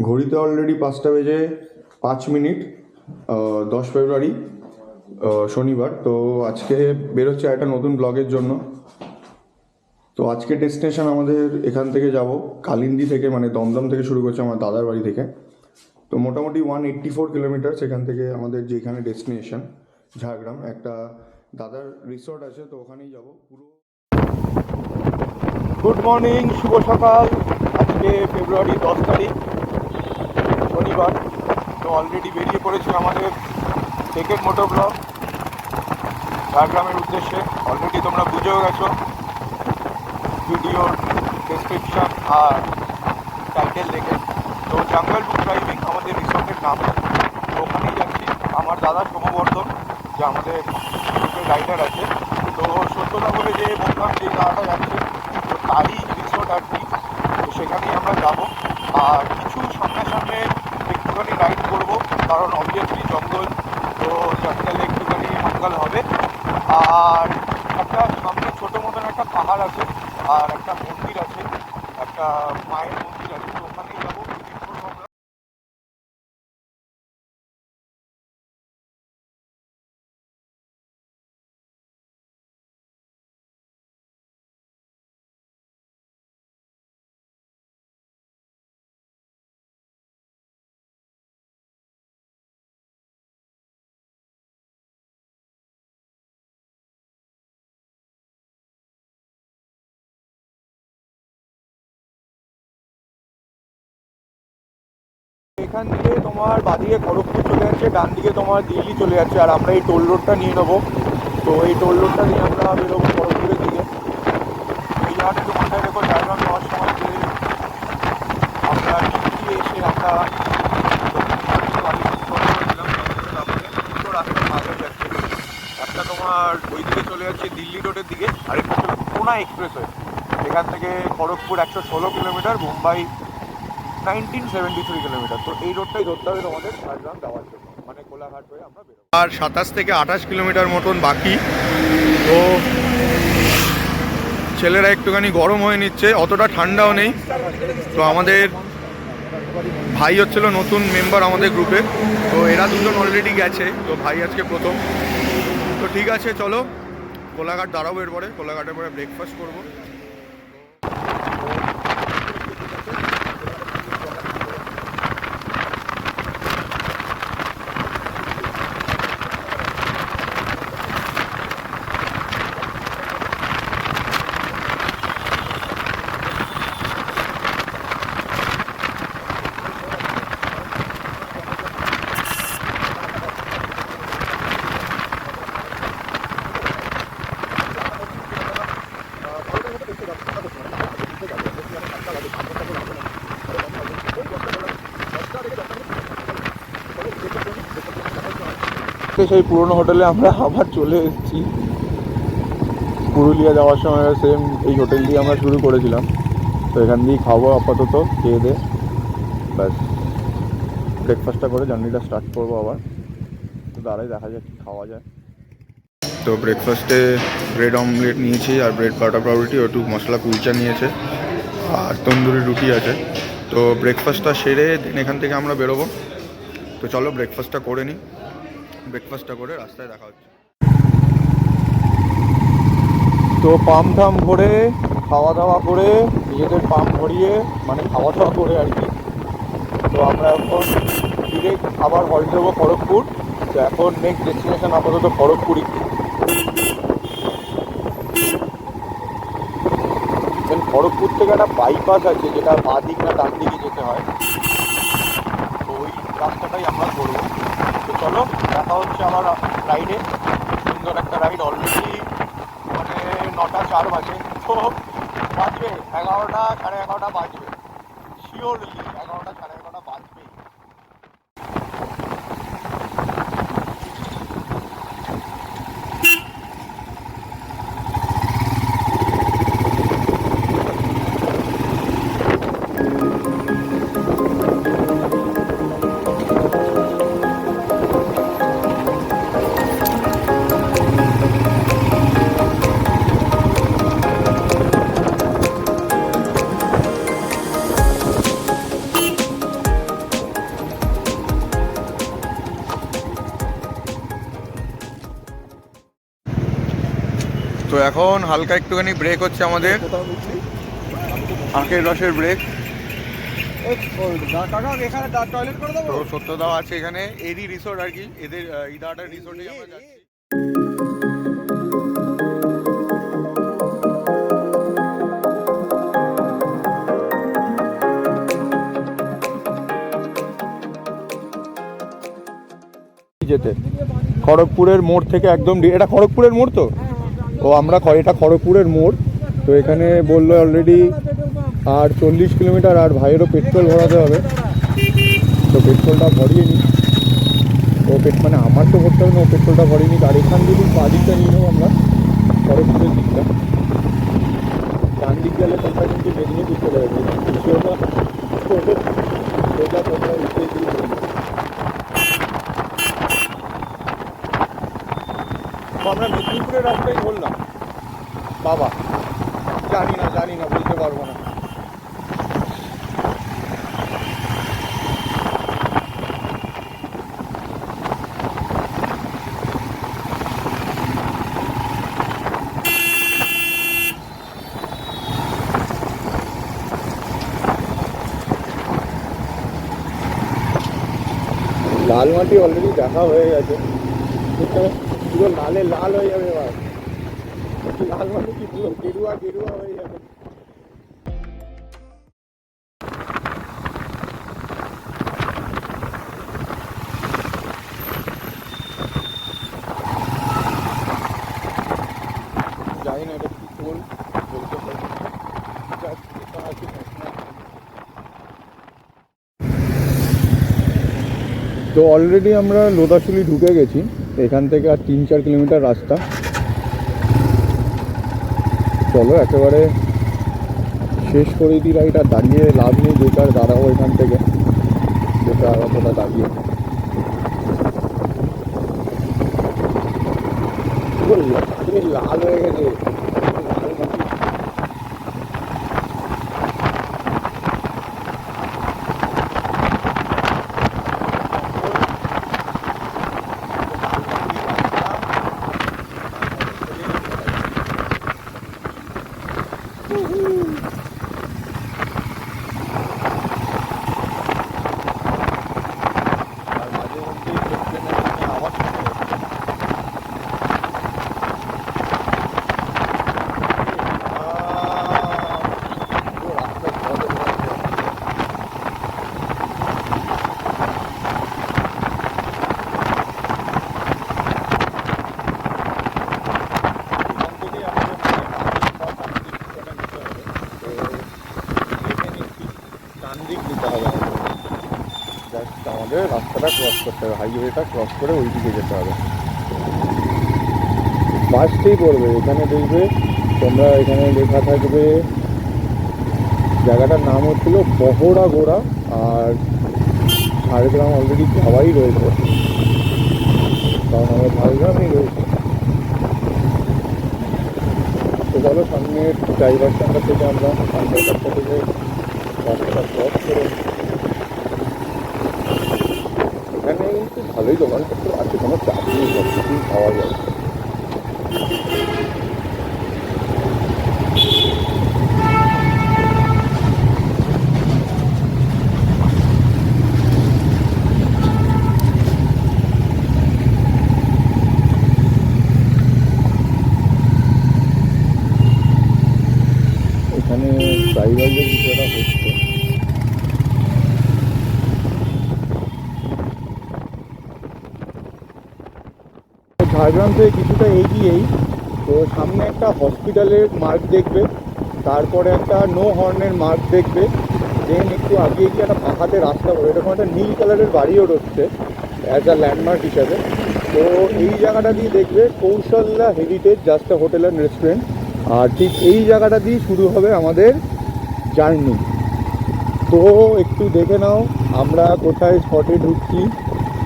ঘড়িতে অলরেডি 5:05, 10 ফেব্রুয়ারি শনিবার। তো আজকে বেরোচ্ছে একটা নতুন ব্লগের জন্য। তো আজকে ডেস্টিনেশন আমাদের এখান থেকে যাব কালিন্দী থেকে, মানে দমদম থেকে শুরু করছে আমার দাদার বাড়ি থেকে। তো মোটামুটি 184 কিলোমিটার সেখান থেকে আমাদের যেখানে ডেস্টিনেশন ঝাড়গ্রাম। একটা দাদার রিসর্ট আছে, তো ওখানেই যাব পুরো। গুড মর্নিং, শুভ সকাল। আজকে ফেব্রুয়ারি 10 তারিখ শনিবার। তো অলরেডি বেরিয়ে পড়েছি আমাদের টেকের মোটো ব্লগ ঝাড়গ্রামের উদ্দেশ্যে। অলরেডি তোমরা বুঝেও গেছো ভিডিওর ডেসক্রিপশান আর টাইটেল দেখে। তো জঙ্গল বুক ড্রাইভিং আমাদের রিসর্টের নাম। তো ওখানেই যাচ্ছি। আমার দাদা সোমবর্ধন, যে আমাদের গ্রুপের রাইডার আছে, তো সত্যতা বলে যে বললাম যে দাদাটা যাচ্ছে, তো তারই রিসর্ট আর কি। তো সেখানেই আমরা যাবো। আর কিছু সামনে একটুখানি রাইড করবো, কারণ অবভিয়াসলি জঙ্গল, তো জঙ্গলে একটুখানি মঙ্গল হবে। আর একটা সামনে ছোটো মতন একটা পাহাড় আছে, আর একটা মন্দির আছে, একটা মায়ের মন্দির আছে, তো ওখানেই যাবো। এখান থেকে তোমার বাদিকে খড়গপুর চলে যাচ্ছে, ডান দিকে তোমার দিল্লি চলে যাচ্ছে, আর আমরা এই টোল রোডটা নিয়ে নেবো। তো এই টোল রোডটা নিয়ে আমরা বেরোবো খড়গপুরের দিকে। এই জায়গাটা একটু মাথায় রেখো, ঝাড়গ্রাম যাওয়ার সময় যে আমরা দিল্লি এসে আমরা রাস্তা ভালো যাচ্ছে। একটা তোমার ওই দিকে চলে যাচ্ছে দিল্লি রোডের দিকে, আর একটা চলে পুনা এক্সপ্রেস হয়ে। এখান থেকে খড়গপুর 116 কিলোমিটার, মুম্বাই 1973 কিলোমিটার। তো এই রোডটাই ধরতে হবে তোমাদের ঝাড়গ্রাম যাওয়ার জন্য, মানে কোলাঘাট হয়ে আমরা বেরোবো। আর 27 থেকে 28 কিলোমিটার মতন বাকি। তো ছেলেরা একটুখানি গরম হয়ে নিচ্ছে, অতটা ঠান্ডাও নেই। তো আমাদের ভাই হচ্ছিল নতুন মেম্বার আমাদের গ্রুপে, তো এরা দুজন অলরেডি গেছে, তো ভাই আজকে প্রথম। তো ঠিক আছে, চলো কোলাঘাট দাঁড়াবো। এরপরে কোলাঘাটের পরে ব্রেকফাস্ট করবো। সেই পুরনো হোটেলে আমরা আবার চলে এসেছি। পুরুলিয়া যাওয়ার সময় সেম এই হোটেল দিয়ে আমরা শুরু করেছিলাম। তো এখান দিয়েই খাবো আপাতত, খেয়ে দে ব্যাস ব্রেকফাস্টটা করে জার্নিটা স্টার্ট করবো আবার। তো দাঁড়াই দেখা যাক খাওয়া যায়। তো ব্রেকফাস্টে ব্রেড অমলেট নিয়েছি, আর ব্রেড বাটার পাউরুটি, একটু মশলা কুলচা নিয়েছে, আর তন্দুরি রুটি আছে। তো ব্রেকফাস্টটা সেরে দেন এখান থেকে আমরা বেরোবো। তো চলো ব্রেকফাস্টটা করে নিই, ব্রেকফাস্টটা করে রাস্তায় দেখা হচ্ছে। তো পাম্প ঠাম ভরে খাওয়া দাওয়া করে নিজেদের পাম্প ভরিয়ে, মানে খাওয়া দাওয়া করে আর কি। তো আমরা এখন ডিরেক্ট আবার হল্ট দেবো খড়গপুর। তো এখন নেক্সট ডেস্টিনেশন আপাতত খড়গপুরই। খড়গপুর থেকে একটা বাইপাস আছে, যেটা বাঁ দিক না ডান দিকে যেতে হয়, তো ওই রাস্তাটাই আমরা ধরবো। তো চলো দেখা হচ্ছে আমার রাইডে। সুন্দর একটা রাইড। অলরেডি মানে 9:04 বাজে, তো বাজবে 11টা, 11:30 বাজবে, শিওরলি 11টা, 11:30 বাজবেই। তো এখন হালকা একটুখানি ব্রেক হচ্ছে আমাদের, আখের রসের ব্রেক। তো সত্যদাও আছে এখানে, এরই রিসোর্ট আর কি, এদের ইদাটার রিসোর্টে আমরা যাচ্ছি। যেতে খড়গপুরের মোড় থেকে একদম, এটা খড়গপুরের মোড় তো, ও আমরা এটা খড়গপুরের মোড়। তো এখানে বললো অলরেডি আর 40 কিলোমিটার, আর ভাইয়েরও পেট্রোল ভরাতে হবে। তো পেট্রোলটা ভরিয়ে নিই, ও মানে আমার তো ভরতে হবে না, ও পেট্রোলটা ভরিয়ে নিই। আর এখান থেকে বাদিকটা নিয়ে নেবো আমরা, খড়গপুরের দিকটা। ডান দিক গেলে তোমরা কিন্তু মেদিনীপুর চলে যাবে, আমরা মেদিনীপুরের রাস্তায় বললাম বাবা, জানি না বলতে পারবো না। লাল মাটি অলরেডি দেখা হয়ে গেছে, পুরো লালে লাল হয়ে যাবে এবার। লাল মাটি কি পুরো গেরুয়া হয়ে যাবে। জানি না এটা কি কোন বলতে পারি। তো অলরেডি আমরা লোদাশুলি ঢুকে গেছি, এখান থেকে আর 3-4 কিলোমিটার রাস্তা। চলো একেবারে শেষ করে দিই রাইড, আর দাঁড়িয়ে লাভ নেই, বেকার দাঁড়াবো এখান থেকে, বেকার অতটা দাঁড়িয়ে। লাল হয়ে গেছে। আমাদের রাস্তাটা ক্রস করতে হবে, হাইওয়েটা ক্রস করে ওই দিকে যেতে হবে। বাসটাই পড়বে এখানে, দেখবে তোমরা এখানে লেখা থাকবে, জায়গাটার নাম হচ্ছিল বহড়া গোড়া, আর ঝাড়গ্রাম অলরেডি যাওয়াই রয়েছে, কারণ আমরা ঝাড়গ্রামেই রয়েছি। তো চলো সামনে ড্রাইভার সেন্টার থেকে আমরা সামনের রাস্তা থেকে রাস্তাটা ক্রস করে, এখানে কিন্তু ভালোই দোকানপত্র আছে, কোনো চাপ নেই, সব কিছুই পাওয়া যায়। এখানে ড্রাইভারদের বিষয়টা হচ্ছে, ঝাড়গ্রাম থেকে কিছুটা এগিয়েই তো সামনে একটা হসপিটালের মার্ক দেখবে, তারপরে একটা নো হর্নের মার্ক দেখবে, দেন একটু আগিয়ে গিয়ে একটা পাহাড়ে রাস্তা পড়ে, এরকম একটা নীল কালারের বাড়িও রয়েছে অ্যাজ আ ল্যান্ডমার্ক হিসাবে। তো এই জায়গাটা দিয়ে দেখবে Kaushalya heritage, just hotel and restaurant, আর ঠিক এই জায়গাটা দিয়ে শুরু হবে আমাদের জার্নি। তো একটু দেখে নাও আমরা কোথায় স্পটে ঢুকছি,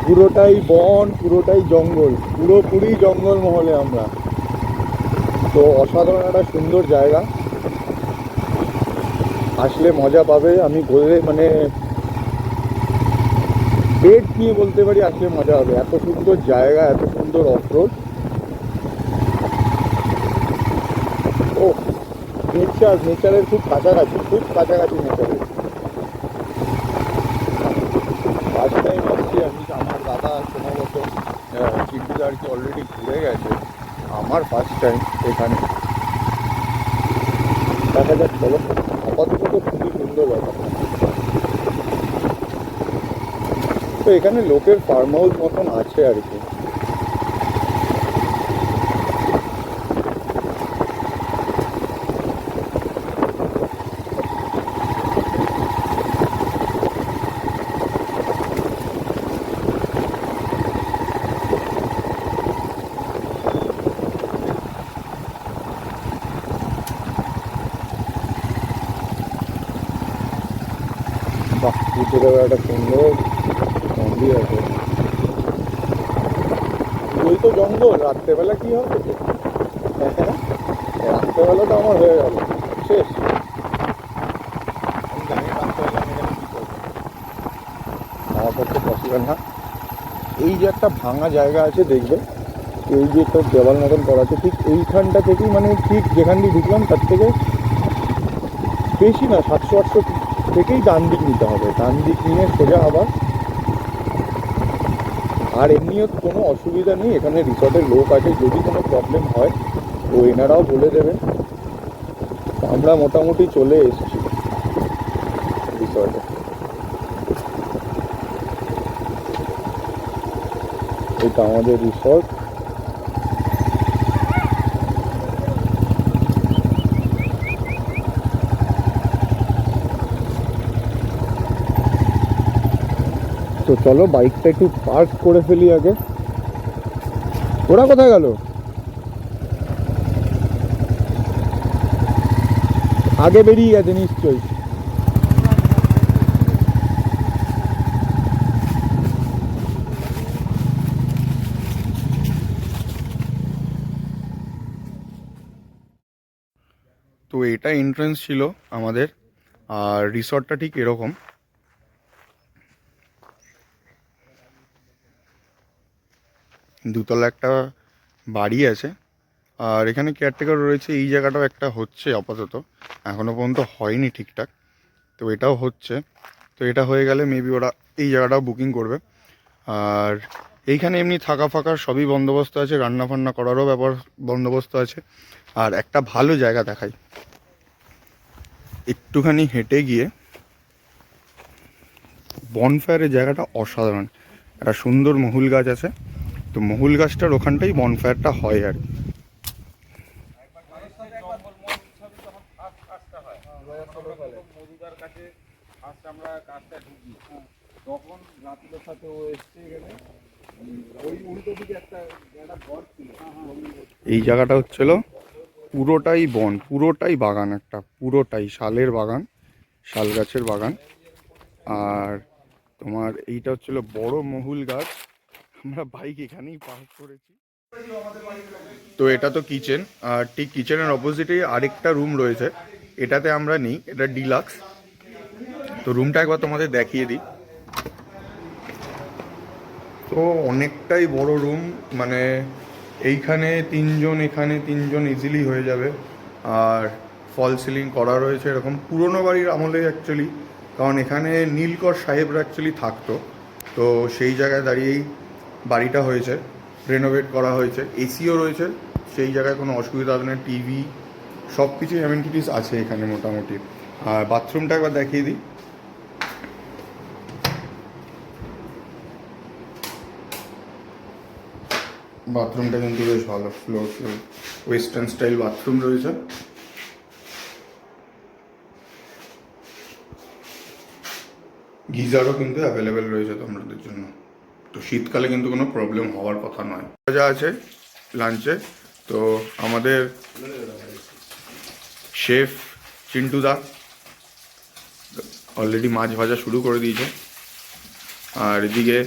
পুরোটাই বন, পুরোটাই জঙ্গল, পুরোপুরি জঙ্গল মহলে আমরা। তো অসাধারণ একটা সুন্দর জায়গা, আসলে মজা পাবে। আমি ঘুরে মানে পেট নিয়ে বলতে পারি আসলে মজা হবে, এত সুন্দর জায়গা, এত সুন্দর অফরোড। ও নেচারের খুব কাছাকাছি নেচারের। ফার্স্ট টাইম আসছি আমি, আমার দাদা সম্ভবত চিন্টুদা আর কি অলরেডি ঘুরে গেছে, আমার ফার্স্ট টাইম এখানে। দেখা যাক চলো, আপাতত তো খুবই সুন্দর ব্যাপার। তো এখানে লোকের ফার্ম হাউস মতন আছে আর কি। বাহ, ভিতরে একটা সুন্দর মন্দির আছে। ওই তো জঙ্গল, রাত্রেবেলা কি হবে? রাত্রেবেলা তো আমার হয়ে গেল শেষ। আমি জানি রাত্রেবেলা আমি এখানে কি করবো, আমার পক্ষে পসিবল না। এই যে একটা ভাঙা জায়গা আছে দেখবে, এই যে তোর দেওয়াল মতন করা আছে, ঠিক এইখানটা থেকেই, মানে ঠিক যেখান দিয়ে ঢুকলাম তার থেকে বেশি না, 700-800 থেকেই ডান দিক নিতে হবে। ডান দিক নিয়ে সোজা আবার। আর এমনিও কোনো অসুবিধা নেই, এখানে রিসর্টের লোক আছে, যদি কোনো প্রবলেম হয় তো এনারাও বলে দেবেন। আমরা মোটামুটি চলে এসেছি রিসর্টে। এটা আমাদের রিসর্ট। তো চলো বাইকটা একটু পার্ক করে ফেলি আগে। ওরা কোথায় গেল? আগে বেরিয়ে গেছে নিশ্চয়ই। তো এটা এন্ট্রান্স ছিল আমাদের। আর রিসর্টটা ঠিক এরকম। দুতলা একটা বাড়ি আছে, আর এখানে কেয়ারটেকার রয়েছে। এই জায়গাটাও একটা হচ্ছে আপাতত, এখনও পর্যন্ত হয়নি ঠিকঠাক, তো এটাও হচ্ছে। তো এটা হয়ে গেলে মেবি ওরা এই জায়গাটাও বুকিং করবে। আর এইখানে এমনি থাকা ফাকার সবই বন্দোবস্ত আছে, রান্না ফান্না করারও ব্যাপার বন্দোবস্ত আছে। আর একটা ভালো জায়গা দেখাই, একটুখানি হেঁটে গিয়ে বনফায়ারের জায়গাটা অসাধারণ। একটা সুন্দর মহুল গাছ আছে, তো মহুল গাছটার ওখানটাই বনফায়ারটা হয় আর কি। এই জায়গাটা হচ্ছিল পুরোটাই বন, পুরোটাই বাগান, একটা পুরোটাই শালের বাগান, শাল গাছের বাগান। আর তোমার এইটা হচ্ছিল বড় মহুল গাছ। আমরা বাইক এখানেই পার্ক করেছি। তো এটা তো কিচেন, আর ঠিক কিচেনের অপোজিটে আরেকটা রুম রয়েছে, এটাতে আমরা নিই, এটা ডিলাক্স। তো রুমটা একবার তোমাদের দেখিয়ে দিই। তো অনেকটাই বড় রুম, মানে এইখানে তিনজন, এখানে তিনজন ইজিলি হয়ে যাবে। আর ফল সিলিং করা রয়েছে এরকম পুরনো বাড়ির আমলে অ্যাকচুয়ালি, কারণ এখানে নীলকর সাহেবরা অ্যাকচুয়ালি থাকতো। তো সেই জায়গায় দাঁড়িয়েই বাড়িটা হয়েছে, রেনোভেট করা হয়েছে। এসিও রয়েছে, সেই জায়গায় কোনো অসুবিধা হবে না। টিভি সব কিছুই অ্যামেনিটিস আছে এখানে মোটামুটি। আর বাথরুমটা একবার দেখিয়ে দিই। বাথরুমটা কিন্তু বেশ ভালো, ফ্লোর ওয়েস্টার্ন স্টাইল বাথরুম রয়েছে। গিজারও কিন্তু অ্যাভেলেবেল রয়েছে তোমাদের জন্য, তো শীতকালে কিন্তু কোনো প্রবলেম হওয়ার কথা নয়। যা আছে লাঞ্চে, তো আমাদের শেফ চিন্টুদা অলরেডি মাছ ভাজা শুরু করে দিয়েছে। আর এদিকে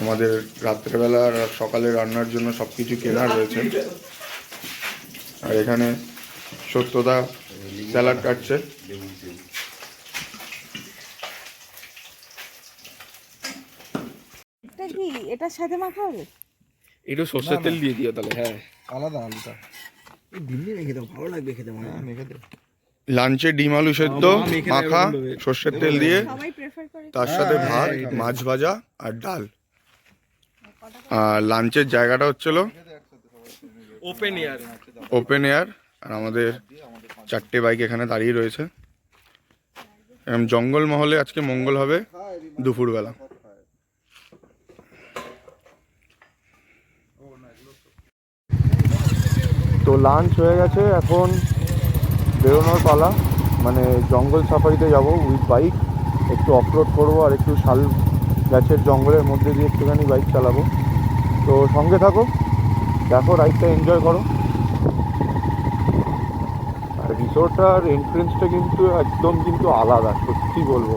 আমাদের রাত্রেবেলা আর সকালে রান্নার জন্য সব কিছু কেনা রয়েছে। আর এখানে সত্যদা স্যালাড কাটছে। এটা কি এটার সাথে মাখা হবে? একটু সর্ষের তেল দিয়ে দিও তাহলে। হ্যাঁ, আলাদা আলুটা ডিম দিয়ে মেখে দাও, ভালো লাগবে খেতে মনে হয়। মেখে দে। লাঞ্চে ডিম আলু সেদ্ধ মা মেখে দেয় মাখা এরকম ভাবে। সর্ষের তেল দিয়ে, সবাই প্রেফার করে তার সাথে হ্যাঁ, ভাত, এটাই। মাছ ভাজা আর ডাল। আর লাঞ্চের জায়গাটা হচ্ছিল ওপেন এয়ার। Open air. আর আমাদের 4টে বাইক এখানে দাঁড়িয়ে রয়েছে। এরকম জঙ্গলমহলে আজকে মঙ্গল হবে দুপুরবেলা। তো লাঞ্চ হয়ে গেছে, এখন বেরোনোর পালা। মানে জঙ্গল সাফারিতে যাব উইথ বাইক, একটু অফরোড করবো আর একটু শাল গাছের জঙ্গলের মধ্যে দিয়ে একটুখানি বাইক চালাবো। তো সঙ্গে থাকো, দেখো, রাইডটা এনজয় করো। আর রিসোর্টটার এন্ট্রেন্সটা কিন্তু একদম কিন্তু আলাদা, সত্যি বলবো।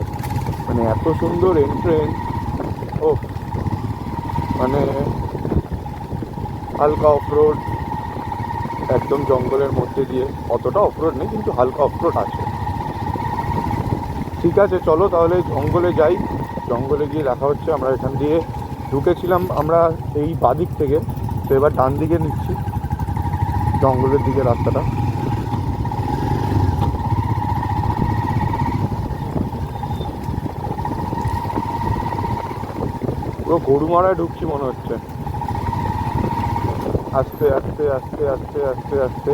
মানে এত সুন্দর এন্ট্রেন্স, ও মানে হালকা অফরোড, একদম জঙ্গলের মধ্যে দিয়ে। অতটা অফরোড নেই কিন্তু হালকা অফরোড আছে। ঠিক আছে, চলো তাহলে জঙ্গলে যাই। জঙ্গলে গিয়ে দেখা হচ্ছে। আমরা এখান দিয়ে ঢুকেছিলাম আমরা এই বাদিক থেকে, তো এবার ডান দিকে নিচ্ছি জঙ্গলের দিকে রাস্তাটা। পুরো গরুমারায় ঢুকছি মনে হচ্ছে। আস্তে আস্তে আস্তে আস্তে আস্তে আস্তে।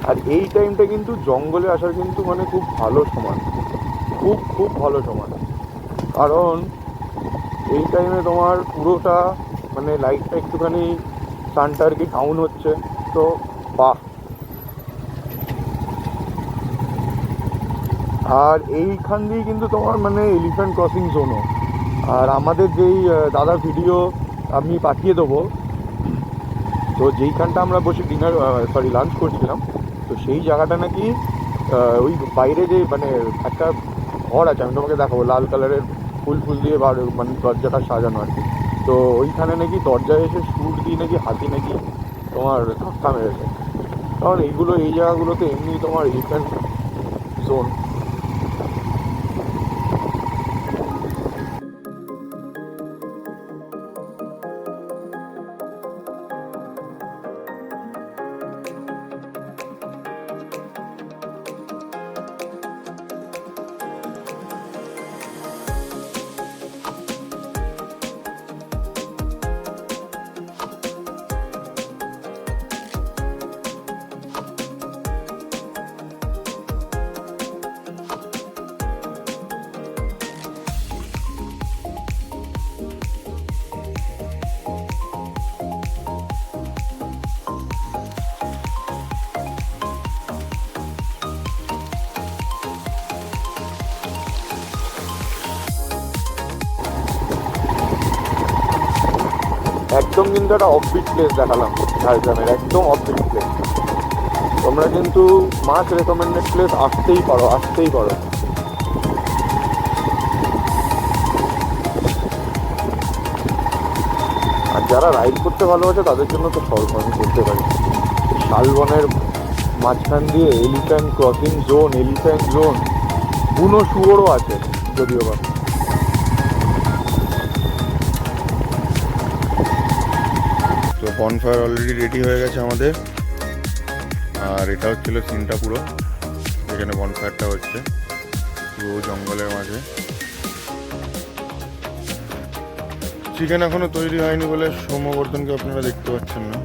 আর এই টাইমটা কিন্তু জঙ্গলে আসার কিন্তু মানে খুব ভালো সময়, খুব খুব ভালো সময়। কারণ এই টাইমে তোমার পুরোটা মানে লাইটটা একটুখানি সানটা আর কি ডাউন হচ্ছে, তো বাহ। আর এইখান দিয়ে কিন্তু তোমার মানে এলিফ্যান্ট ক্রসিং জোনও। আর আমাদের যেই দাদার ভিডিও আমি পাঠিয়ে দেবো, তো যেইখানটা আমরা বসে লাঞ্চ করছিলাম, তো সেই জায়গাটা নাকি ওই বাইরে যে মানে একটা ঘর আছে, আমি তোমাকে দেখাবো, লাল কালারের ফুল ফুল দিয়ে মানে দরজাটা সাজানো আর কি। তো ওইখানে নাকি দরজায় এসে সুর দিয়ে নাকি হাতি নাকি তোমার ধাক্কা মেরেছে। কারণ এইগুলো এই জায়গাগুলোতে এমনি তোমার এলিফ্যান্ট জোন। একদম কিন্তু একটা অফবিট প্লেস দেখালাম, ঝাড়গ্রামের একদম অফবিট প্লেস। তোমরা কিন্তু মাস্ট রেকমেন্ডেড প্লেস, আসতেই পারো, আসতেই পারো। আর যারা রাইড করতে ভালোবাসে তাদের জন্য তো স্বর্গ, আমি বলতে পারি। শালবনের মাঝখান দিয়ে elephant crossing zone, elephant zone, বুনো শুয়োরও আছে যদিও বা। তো বনফায়ার অলরেডি রেডি হয়ে গেছে আমাদের। আর এটা হচ্ছিল সিনটা পুরো, যেখানে বনফায়ারটা হচ্ছে পুরো জঙ্গলের মাঝে। চিকেন এখনো তৈরি হয়নি বলে সৌম্যবর্ধনকে আপনারা দেখতে পাচ্ছেন না।